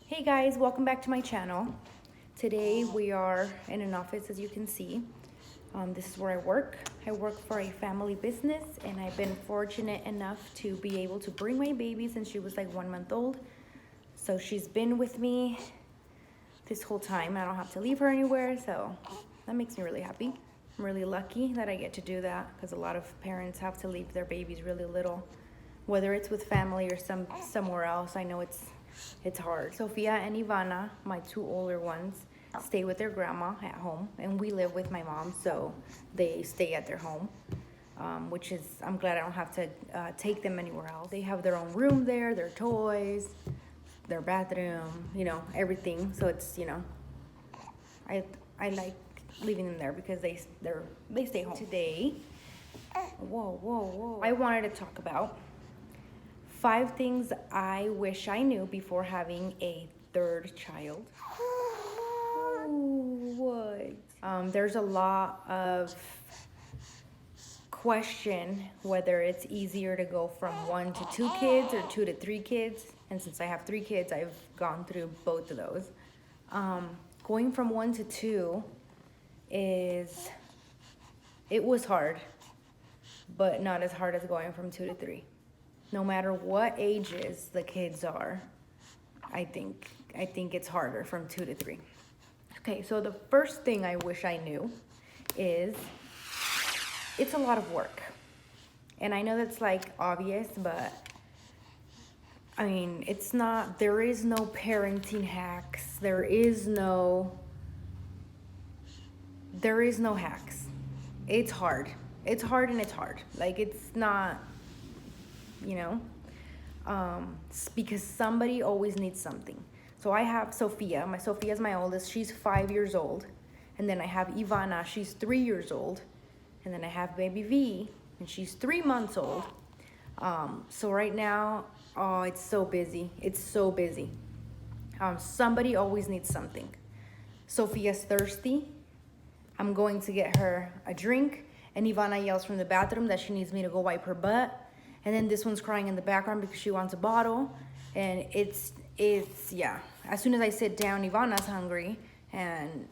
Hey guys, welcome back to my channel. Today we are in an office, as you can see. This is where I work. I work for a family business, and I've been fortunate enough to be able to bring my baby since she was like 1 month old. So she's been with me this whole time. I don't have to leave her anywhere, so that makes me really happy. I'm really lucky that I get to do that because a lot of parents have to leave their babies really little, whether it's with family or somewhere else. I know it's hard. Sophia and Ivana, my two older ones, stay with their grandma at home, and we live with my mom, so they stay at their home, which is, I'm glad I don't have to take them anywhere else. They have their own room there, their toys, their bathroom, everything. So it's, I like leaving them there because they stay home. Today, whoa, I wanted to talk about 5 things I wish I knew before having a third child. What? There's a lot of question whether it's easier to go from 1 to 2 kids or 2 to 3 kids. And since I have 3 kids, I've gone through both of those. Going from 1 to 2 it was hard, but not as hard as going from 2 to 3. No matter what ages the kids are, I think it's harder from 2 to 3. Okay, so the first thing I wish I knew is it's a lot of work. And I know that's like obvious, but I mean, it's not, there is no parenting hacks. There is no hacks. It's hard. It's hard and it's hard. Like, it's not, because somebody always needs something. So I have Sophia. Sophia's my oldest. She's 5 years old. And then I have Ivana. She's 3 years old. And then I have baby V, and she's 3 months old. So right now, it's so busy. It's so busy. Somebody always needs something. Sophia's thirsty. I'm going to get her a drink, and Ivana yells from the bathroom that she needs me to go wipe her butt. And then this one's crying in the background because she wants a bottle. And it's yeah. As soon as I sit down, Ivana's hungry. And,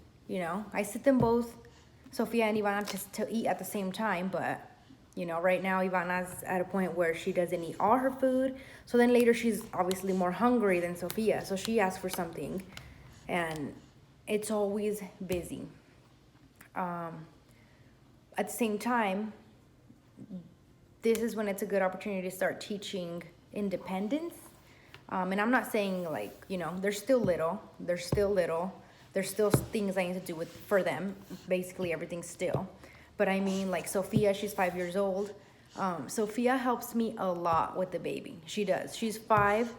I sit them both, Sophia and Ivana, to eat at the same time. But, right now Ivana's at a point where she doesn't eat all her food. So then later she's obviously more hungry than Sophia. So she asks for something. And it's always busy. At the same time, this is when it's a good opportunity to start teaching independence. And I'm not saying they're still little. There's still things I need to do for them. Basically everything still. But I mean, like Sophia, she's 5 years old. Sophia helps me a lot with the baby. She does. She's 5,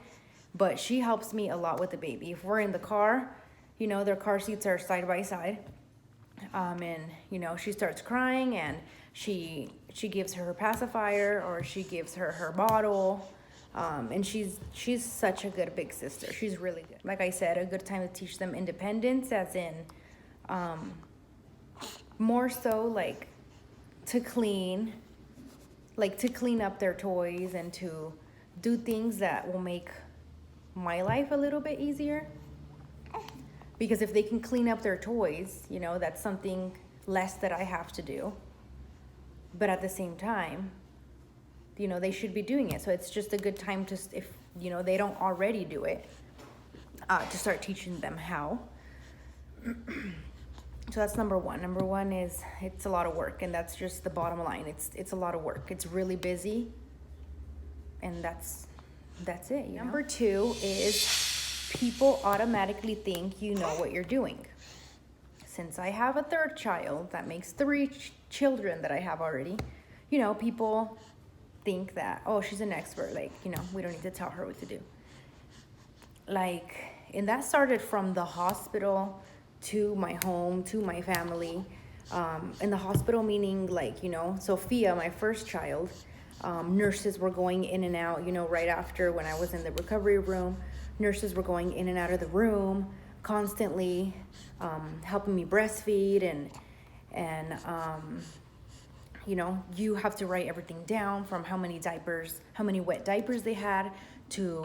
but she helps me a lot with the baby. If we're in the car, their car seats are side by side. And she starts crying, and she gives her pacifier, or she gives her bottle. And she's such a good big sister. She's really good. Like I said, a good time to teach them independence, as in more so like to clean up their toys and to do things that will make my life a little bit easier. Because if they can clean up their toys, that's something less that I have to do. But at the same time, they should be doing it. So it's just a good time to, if, they don't already do it, to start teaching them how. So that's number 1. Number 1 is it's a lot of work, and that's just the bottom line. It's a lot of work. It's really busy, and that's it. Number 2 is people automatically think you know what you're doing. Since I have a third child, that makes 3 children that I have already. People think that, oh, she's an expert. We don't need to tell her what to do. And that started from the hospital to my home, to my family. In the hospital, meaning Sophia, my first child, nurses were going in and out, right after when I was in the recovery room. Nurses were going in and out of the room constantly, helping me breastfeed, and you have to write everything down, from how many wet diapers they had, to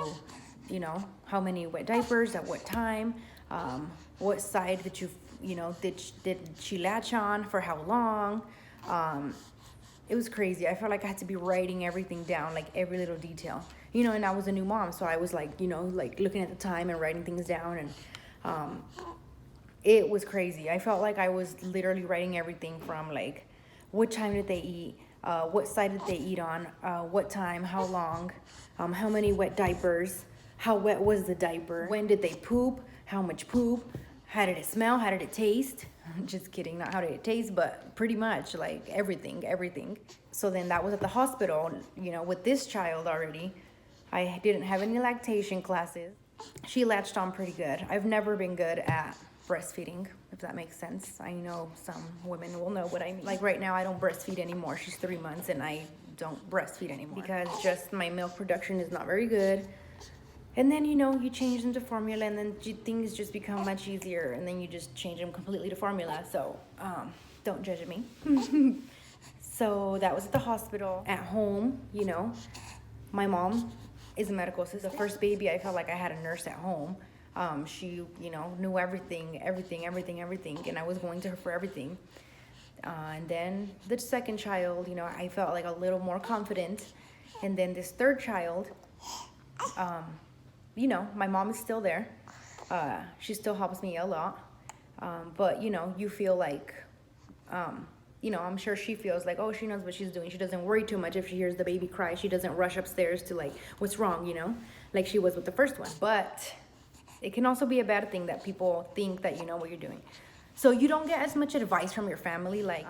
how many wet diapers at what time, what side that did she latch on for how long. It was crazy. I felt like I had to be writing everything down, like every little detail, and I was a new mom. So I was like, like looking at the time and writing things down. And it was crazy. I felt like I was literally writing everything from like, what time did they eat? What side did they eat on? What time? How long? How many wet diapers? How wet was the diaper? When did they poop? How much poop? How did it smell? How did it taste? Just kidding, not how did it taste, but pretty much like everything. So then that was at the hospital, with this child already. I didn't have any lactation classes. She latched on pretty good. I've never been good at breastfeeding, if that makes sense. I know some women will know what I mean. Like right now, I don't breastfeed anymore. She's 3 months and I don't breastfeed anymore because just my milk production is not very good. And then, you change them to formula and then things just become much easier. And then you just change them completely to formula. So, don't judge me. So that was at the hospital. At home, my mom is a medical assistant. The first baby, I felt like I had a nurse at home. She, knew everything. And I was going to her for everything. And then the second child, I felt like a little more confident. And then this third child, my mom is still there. She still helps me a lot. But, you feel like, I'm sure she feels like, oh, she knows what she's doing. She doesn't worry too much if she hears the baby cry. She doesn't rush upstairs to like, what's wrong, like she was with the first one. But it can also be a bad thing that people think that you know what you're doing. So you don't get as much advice from your family, like,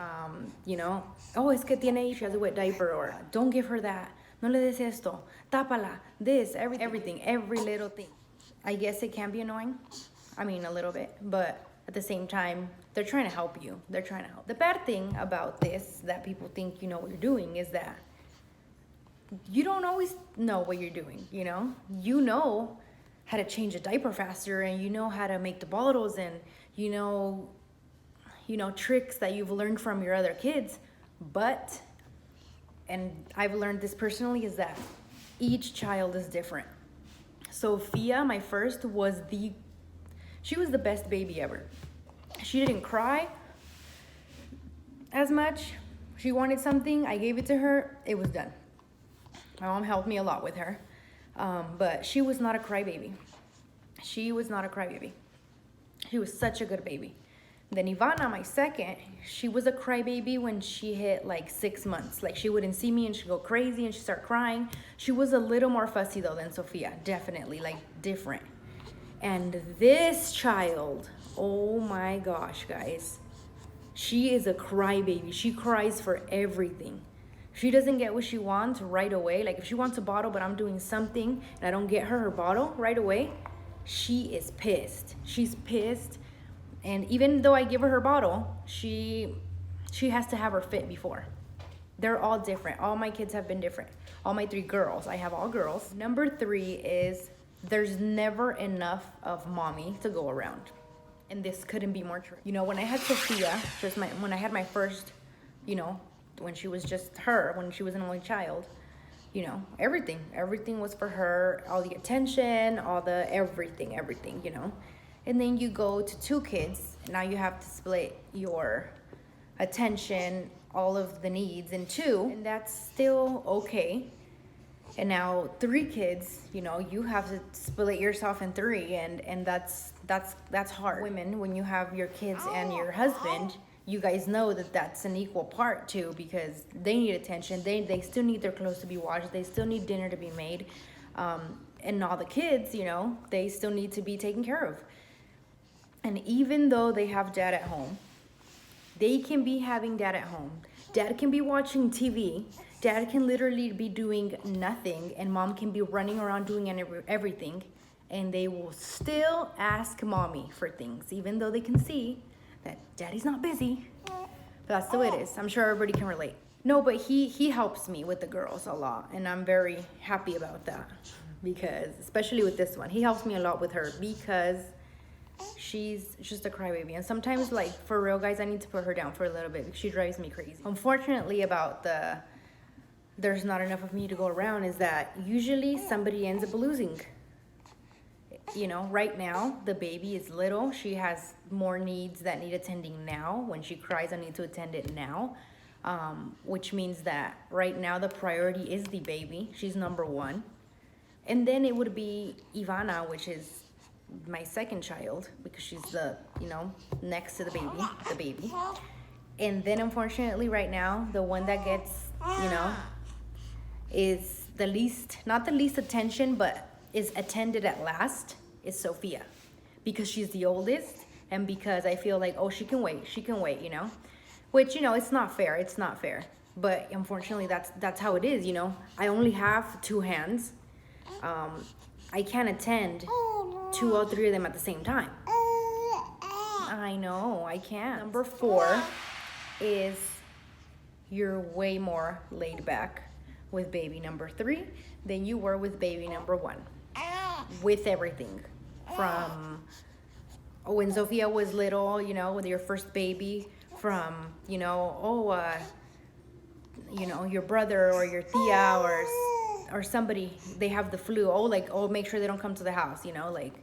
oh, es que tiene, she has a wet diaper, or don't give her that. No le des esto, tápala, this, everything, every little thing. I guess it can be annoying. I mean, a little bit, but at the same time, they're trying to help you. They're trying to help. The bad thing about this, that people think you know what you're doing, is that you don't always know what you're doing, You know how to change a diaper faster, and you know how to make the bottles, and you know tricks that you've learned from your other kids, but, and I've learned this personally, is that each child is different. Sophia, my first, she was the best baby ever. She didn't cry as much. She wanted something, I gave it to her, it was done. My mom helped me a lot with her, but she was not a crybaby. She was such a good baby. Then Ivana, my second, she was a crybaby when she hit like 6 months. Like she wouldn't see me and she'd go crazy and she'd start crying. She was a little more fussy though than Sophia, definitely, like different. And this child, oh my gosh, guys, she is a crybaby. She cries for everything. She doesn't get what she wants right away. Like if she wants a bottle, but I'm doing something and I don't get her bottle right away, she is pissed. She's pissed. And even though I give her bottle, she has to have her fit before. They're all different. All my kids have been different. All my 3 girls. I have all girls. Number 3 is there's never enough of mommy to go around. And this couldn't be more true. When I had Sophia, when I had my first, when she was just her, when she was an only child, everything was for her, all the attention, all the everything, And then you go to 2 kids, now you have to split your attention, all of the needs in 2, and that's still okay. And now 3 kids, you have to split yourself in 3, and that's hard. Women, when you have your kids and your husband, you guys know that that's an equal part too, because they need attention. They still need their clothes to be washed. They still need dinner to be made. And all the kids, they still need to be taken care of. And even though they have dad at home, they can be having dad at home. Dad can be watching TV. Dad can literally be doing nothing, and mom can be running around doing everything, and they will still ask mommy for things, even though they can see that daddy's not busy. But that's the way it is. I'm sure everybody can relate. No, but he helps me with the girls a lot, and I'm very happy about that, because especially with this one, he helps me a lot with her, because she's just a crybaby. And sometimes, like, for real, guys, I need to put her down for a little bit because she drives me crazy. Unfortunately, about there's not enough of me to go around, is that usually somebody ends up losing. you know, right now the baby is little. She has more needs that need attending now. When she cries, I need to attend it now. Which means that right now the priority is the baby. She's number one. And then it would be Ivana, which is my second child, because she's the, you know, next to the baby. And then unfortunately right now, the one that gets, you know, is the least, not the least attention, but is attended at last, is Sophia. Because she's the oldest, and because I feel like, oh, she can wait, you know? Which, you know, it's not fair, But unfortunately, that's how it is, you know? I only have two hands. I can't attend two or three of them at the same time. I know, I can't. Number 4 is you're way more laid back with baby number 3 than you were with baby number 1. With everything. From when Sophia was little, you know, with your first baby, from, you know, you know, your brother or your tia or somebody, they have the flu. Oh, like, oh, make sure they don't come to the house, you know, like,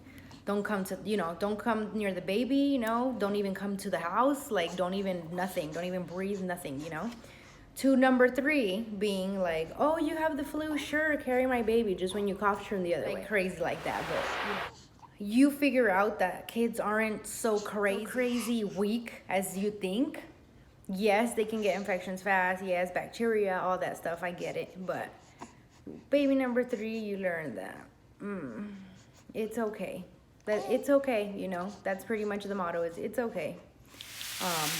don't come to, you know, don't come near the baby, you know, don't even come to the house, like, don't even breathe, nothing, you know. To number 3 being like, oh, you have the flu, sure, carry my baby, just when you cough, turn the other way. Crazy like that, but you figure out that kids aren't so crazy weak as you think. Yes, they can get infections fast, yes, bacteria, all that stuff, I get it, but baby number 3, you learn that it's okay. That it's okay, you know. That's pretty much the motto, is it's okay.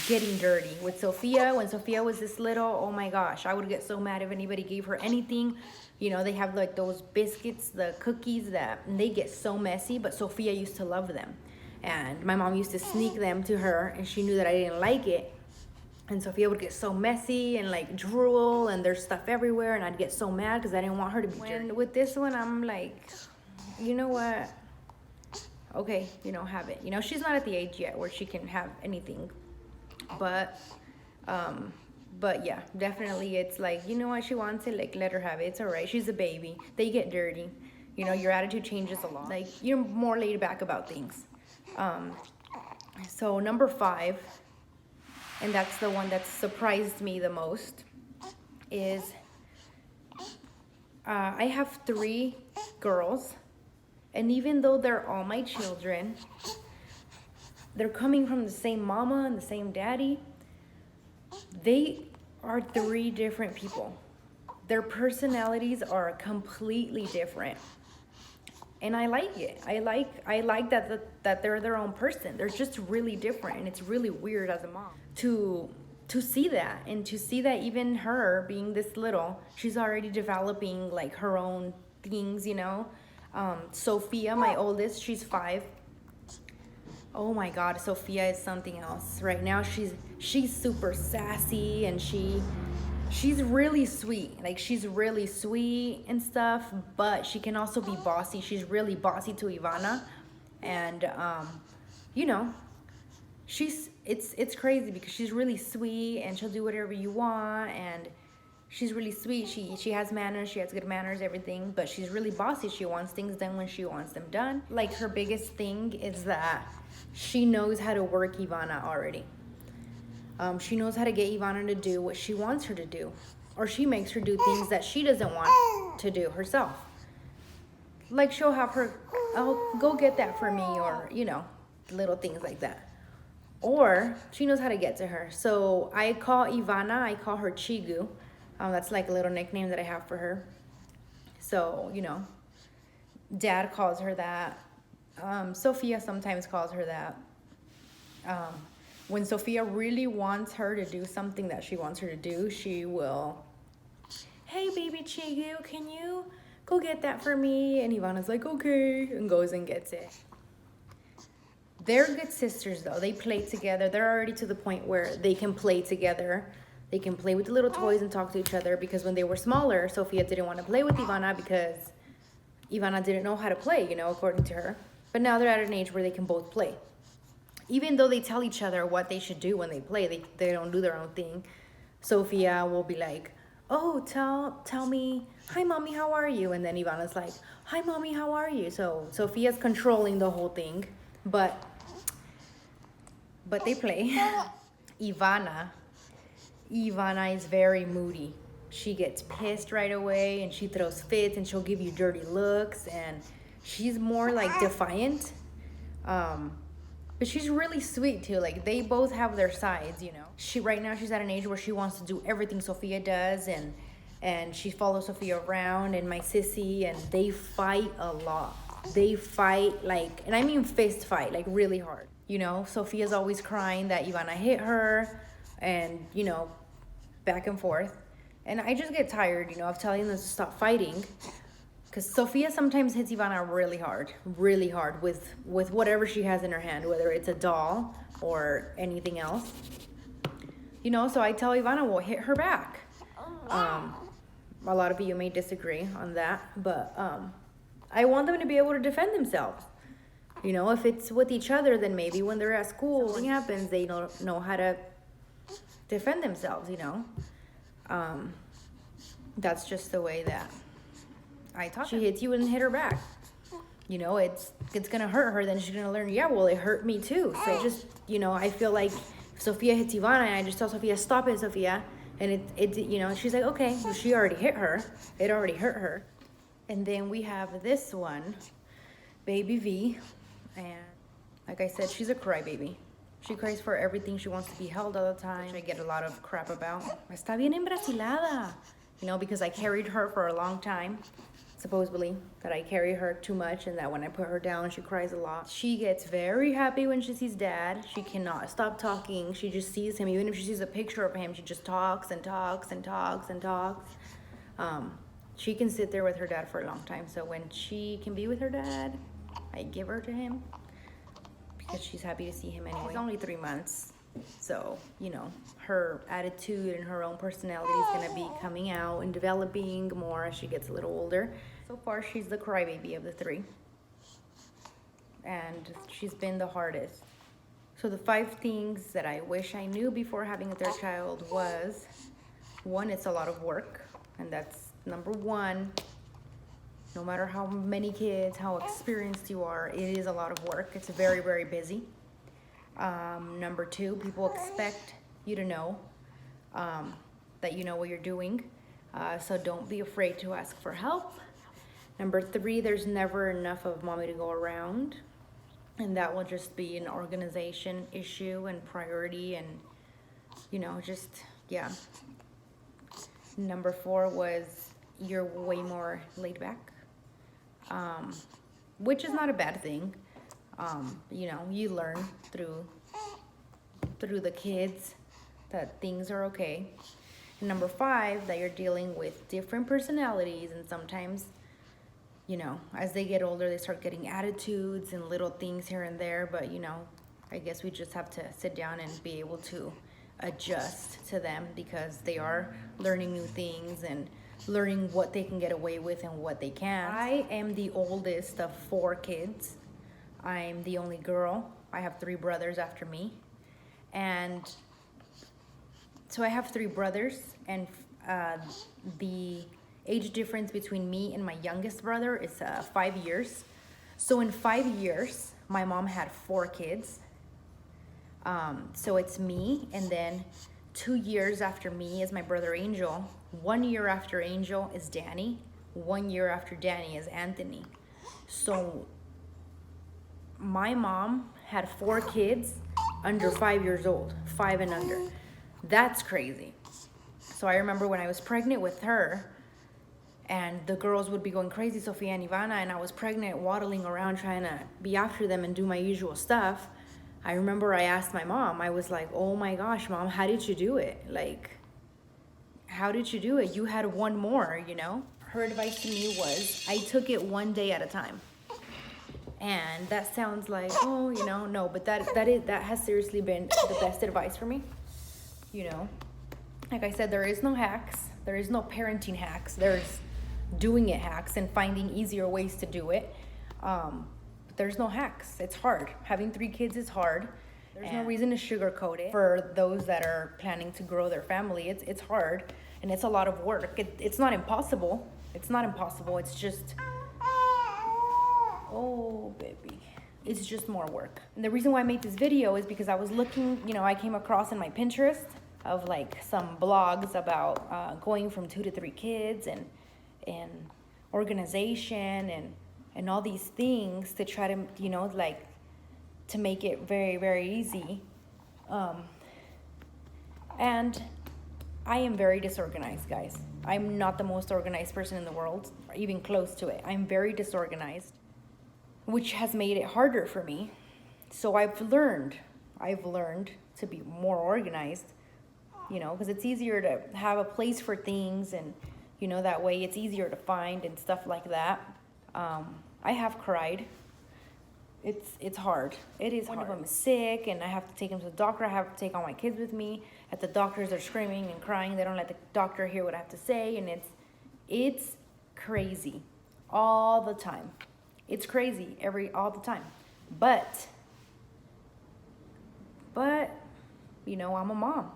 Getting dirty. With Sophia, when Sophia was this little, oh my gosh, I would get so mad if anybody gave her anything. You know, they have like those biscuits, the cookies, that they get so messy, but Sophia used to love them. And my mom used to sneak them to her, and she knew that I didn't like it. And Sophia would get so messy and like drool, and there's stuff everywhere, and I'd get so mad because I didn't want her to be dirty. With this one, I'm like, you know what? Okay, you know, have it. You know, she's not at the age yet where she can have anything. But yeah, definitely it's like, you know what, she wants it, like, let her have it. It's all right. She's a baby. They get dirty. You know, your attitude changes a lot. Like, you're more laid back about things. So number 5, and that's the one that surprised me the most, is I have 3 girls, and even though they're all my children, they're coming from the same mama and the same daddy, they are 3 different people. Their personalities are completely different. And I like it. I like that they're their own person. They're just really different, and it's really weird as a mom to see that, and to see that even her being this little, she's already developing like her own things, you know. Sophia, my oldest, she's 5. Oh my God, Sophia is something else. Right now, she's super sassy, and she's really sweet. Like, she's really sweet and stuff, but she can also be bossy. She's really bossy to Ivana, and you know, it's crazy because she's really sweet, and she'll do whatever you want, and she's really sweet. She has manners. She has good manners, everything. But she's really bossy. She wants things done when she wants them done. Like, her biggest thing is that she knows how to work Ivana already. She knows how to get Ivana to do what she wants her to do. Or she makes her do things that she doesn't want to do herself. Like, she'll have her, oh, go get that for me, or, you know, little things like that. Or she knows how to get to her. So I call Ivana, I call her Chigu. That's like a little nickname that I have for her. So, you know, Dad calls her that. Sophia sometimes calls her that. When Sophia really wants her to do something that she wants her to do, she will, hey, baby Chigu, can you go get that for me? And Ivana's like, okay, and goes and gets it. They're good sisters, though. They play together. They're already to the point where they can play together. They can play with the little toys and talk to each other, because when they were smaller, Sophia didn't want to play with Ivana because Ivana didn't know how to play, you know, according to her. But now they're at an age where they can both play. Even though they tell each other what they should do when they play, they don't do their own thing. Sophia will be like, oh, tell me, hi mommy, how are you? And then Ivana's like, hi mommy, how are you? So Sophia's controlling the whole thing, but they play. Ivana Ivana is very moody. She gets pissed right away and she throws fits and she'll give you dirty looks, and she's more like defiant. But she's really sweet too. Like they both have their sides, you know. She right now she's at an age where she wants to do everything Sophia does, and she follows Sophia around and my sissy, and they fight a lot. They fight like, and I mean fist fight, like really hard. You know, Sophia's always crying that Ivana hit her, and you know, back and forth. And I just get tired, you know, of telling them to stop fighting. Because Sophia sometimes hits Ivana really hard with whatever she has in her hand, whether it's a doll or anything else. You know, so I tell Ivana, well, hit her back. A lot of you may disagree on that, but I want them to be able to defend themselves. You know, if it's with each other, then maybe when they're at school, something happens, they don't know how to defend themselves, you know. That's just the way that I talk. She hits you and hit her back. You know, it's gonna hurt her, then she's gonna learn, yeah, well, it hurt me too. So just, you know, I feel like if Sophia hits Ivana and I just tell Sophia, stop it, Sophia, and it you know, she's like, okay, well, she already hit her. It already hurt her. And then we have this one, Baby V, and like I said, she's a crybaby. She cries for everything. She wants to be held all the time, which I get a lot of crap about. Está bien embrasilada. You know, because I carried her for a long time, supposedly, that I carry her too much and that when I put her down, she cries a lot. She gets very happy when she sees Dad. She cannot stop talking. She just sees him. Even if she sees a picture of him, she just talks and talks and talks and talks. She can sit there with her dad for a long time. So when she can be with her dad, I give her to him because she's happy to see him anyway. He's only 3 months. So, you know, her attitude and her own personality is going to be coming out and developing more as she gets a little older. So far, she's the crybaby of the 3. And she's been the hardest. So the 5 things that I wish I knew before having a 3rd child was, 1, it's a lot of work. And that's number 1. No matter how many kids, how experienced you are, it is a lot of work. It's very, very busy. Number 2, people expect you to know that you know what you're doing. So don't be afraid to ask for help. Number 3, there's never enough of mommy to go around. And that will just be an organization issue and priority and, you know, just, yeah. Number 4 was you're way more laid back, which is not a bad thing. You know, you learn through the kids that things are okay. And number 5, that you're dealing with different personalities, and sometimes, you know, as they get older, they start getting attitudes and little things here and there, but you know, I guess we just have to sit down and be able to adjust to them because they are learning new things and learning what they can get away with and what they can't. I am the oldest of 4 kids. I'm the only girl. I have 3 brothers after me. And so I have 3 brothers, and the age difference between me and my youngest brother is 5 years. So in 5 years, my mom had 4 kids. So it's me, and then 2 years after me is my brother Angel. 1 year after Angel is Danny. 1 year after Danny is Anthony. So my mom had 4 kids under 5 years old, 5 and under. That's crazy. So I remember when I was pregnant with her, and the girls would be going crazy, Sophia and Ivana, and I was pregnant, waddling around trying to be after them and do my usual stuff. I remember I asked my mom, I was like, oh my gosh, Mom, how did you do it? Like, how did you do it? You had 1 more, you know? Her advice to me was, I took it 1 day at a time. And that sounds like, oh, you know, no, but that has seriously been the best advice for me. You know, like I said, there is no hacks. There is no parenting hacks. There's doing it hacks and finding easier ways to do it. But there's no hacks. It's hard. Having 3 kids is hard. There's no reason to sugarcoat it. For those that are planning to grow their family, it's hard. and it's a lot of work. It's not impossible. It's not impossible. It's just, oh, baby. It's just more work. And the reason why I made this video is because I was looking, you know, I came across in my Pinterest of like some blogs about going from 2 to 3 kids and organization and all these things to try to, you know, like to make it very, very easy. And I am very disorganized, guys. I'm not the most organized person in the world, or even close to it. I'm very disorganized, which has made it harder for me. So I've learned to be more organized, you know, because it's easier to have a place for things, and, you know, that way it's easier to find and stuff like that. I have cried. It's hard. It is hard. One of them is sick, and I have to take him to the doctor. I have to take all my kids with me. At the doctors, they're screaming and crying. They don't let the doctor hear what I have to say, and it's crazy all the time. It's crazy all the time. But you know, I'm a mom,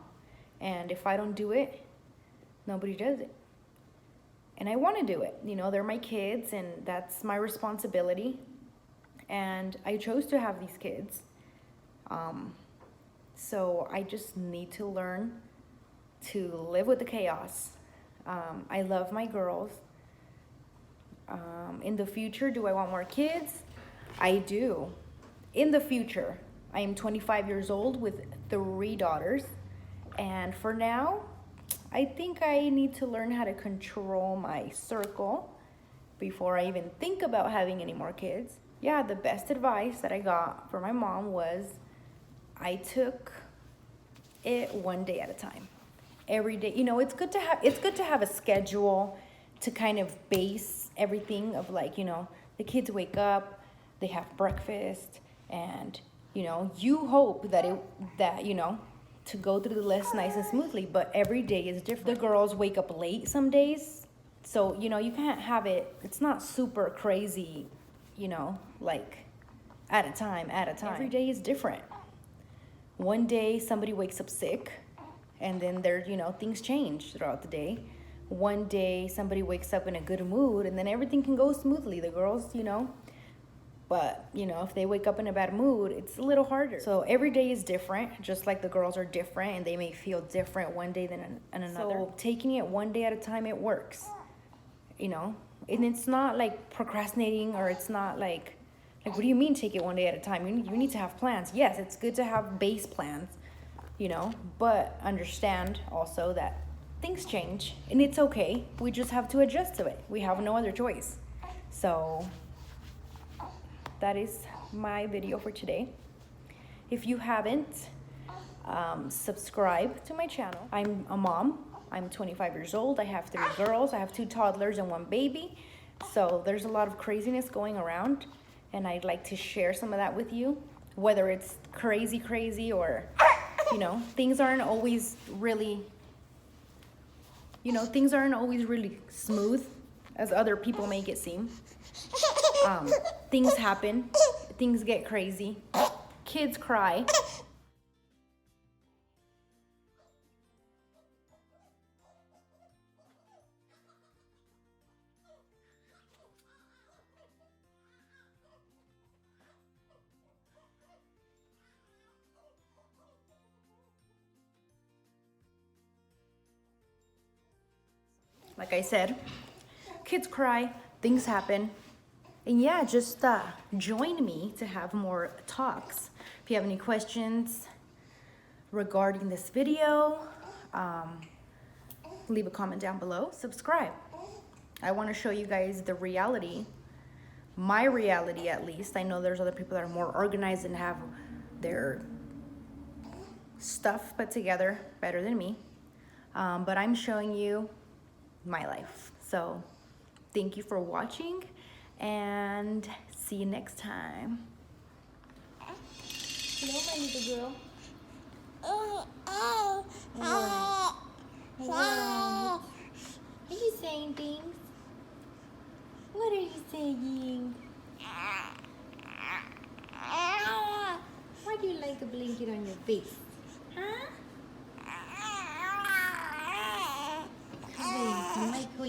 and if I don't do it, nobody does it. And I want to do it. You know, they're my kids, and that's my responsibility. And I chose to have these kids. So I just need to learn to live with the chaos. I love my girls. In the future, do I want more kids? I do. In the future, I am 25 years old with 3 daughters. And for now, I think I need to learn how to control my circle before I even think about having any more kids. Yeah, the best advice that I got from my mom was I took it one day at a time. Every day, you know, it's good to have a schedule to kind of base everything of, like, you know, the kids wake up, they have breakfast, and, you know, you hope that you know, to go through the list nice and smoothly, but every day is different. The girls wake up late some days, so, you know, you can't have it's not super crazy, you know, like at a time. Every day is different. One day somebody wakes up sick, and then you know, things change throughout the day. One day somebody wakes up in a good mood, and then everything can go smoothly. The girls, you know, but, you know, if they wake up in a bad mood, it's a little harder. So every day is different, just like the girls are different, and they may feel different one day than another. So taking it one day at a time, it works, you know. And it's not like procrastinating, or it's not like what do you mean take it one day at a time? You need to have plans. Yes, it's good to have base plans, you know, but understand also that things change, and it's okay. We just have to adjust to it. We have no other choice. So that is my video for today. If you haven't, subscribe to my channel. I'm a mom. I'm 25 years old. I have 3 girls. I have 2 toddlers and 1 baby. So there's a lot of craziness going around, and I'd like to share some of that with you, whether it's crazy or, you know, things aren't always really smooth as other people make it seem. Things happen, things get crazy, kids cry. Like I said, kids cry, things happen. And yeah, just join me to have more talks. If you have any questions regarding this video, leave a comment down below. Subscribe. I want to show you guys the reality, my reality at least. I know there's other people that are more organized and have their stuff put together better than me. But I'm showing you my life. So thank you for watching, and see you next time. Hello, my little girl. What? Are you saying things? What are you saying? Why do you like a blanket on your face? Huh?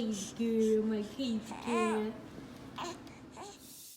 case girl, my case cat.